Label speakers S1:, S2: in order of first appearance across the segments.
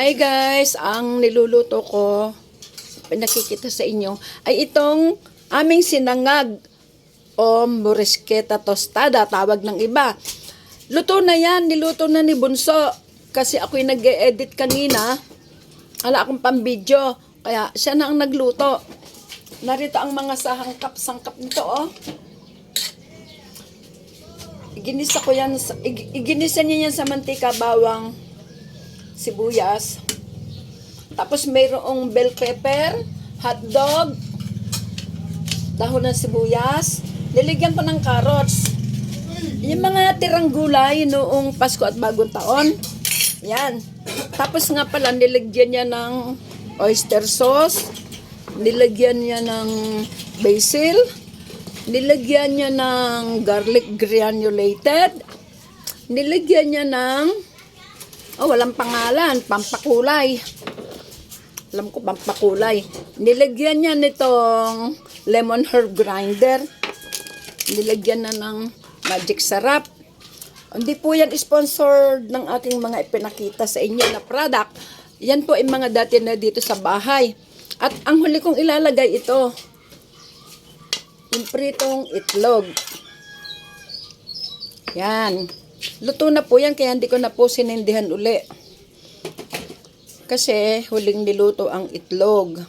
S1: Hi guys, ang niluluto ko, pinakikita sa inyo, ay itong aming sinangag o morisqueta tostada, tawag ng iba. Luto na yan, niluto na ni Bunso. Kasi ako'y nag-e-edit kanina, wala akong pang-video, kaya siya na ang nagluto. Narito ang mga sangkap nito, oh. Iginisa ko yan, iginisa niya yan sa mantika, bawang, sibuyas. Tapos mayroong bell pepper, hotdog, dahon ng sibuyas. Niligyan ko ng carrots. Yung mga tirang gulay noong Pasko at Bagong Taon. Yan. Tapos nga pala, nilagyan niya ng oyster sauce. Nilagyan niya ng basil. Nilagyan niya ng garlic granulated. Nilagyan niya ng walang pangalan, pampakulay. Alam ko, pampakulay. Nilagyan niya nitong lemon herb grinder. Nilagyan na ng magic sarap. Hindi po yan sponsored ng aking mga ipinakita sa inyo na product. Yan po ay mga dati na dito sa bahay. At ang huli kong ilalagay ito, yung pritong itlog. Yan. Luto na po yan, kaya hindi ko na po sinindihan uli. Kasi huling niluto ang itlog.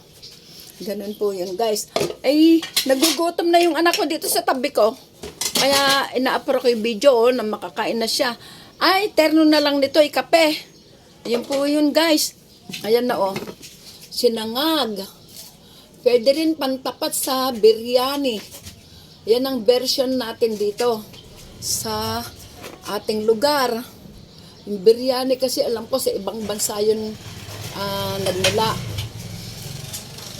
S1: Ganun po yun, guys. Ay, nagugutom na yung anak ko dito sa tabi ko. Kaya ina-upload ko yung video na makakain na siya. Ay, terno na lang nito, kape. Ayun po yun, guys. Ayan na, oh. Sinangag. Pwede rin pantapat sa biryani. Yan ang version natin dito sa ating lugar. Yung biryani kasi alam ko sa ibang bansa yun nagmula.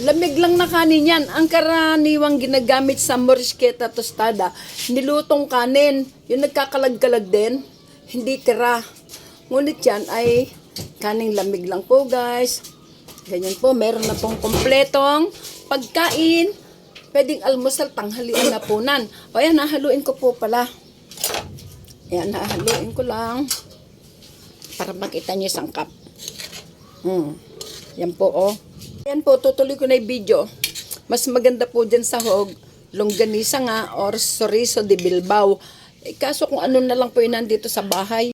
S1: Lamig lang na kanin yan. Ang karaniwang ginagamit sa morisqueta tostada, nilutong kanin. Yung nagkakalag-kalag din, hindi tira. Ngunit yan ay kaning lamig lang po, guys. Ganyan po, meron na pong kompletong pagkain. Pwedeng almusal, tanghalian na punan. O yan, nahaluin ko po pala. Ayan, nahaluin ko lang para makita niyo sangkap. Yan po, oh. Yan po, tutuloy ko na yung video. Mas maganda po dyan sa hog, longganisa nga or chorizo de Bilbao. Kaso kung ano na lang po yun nandito sa bahay.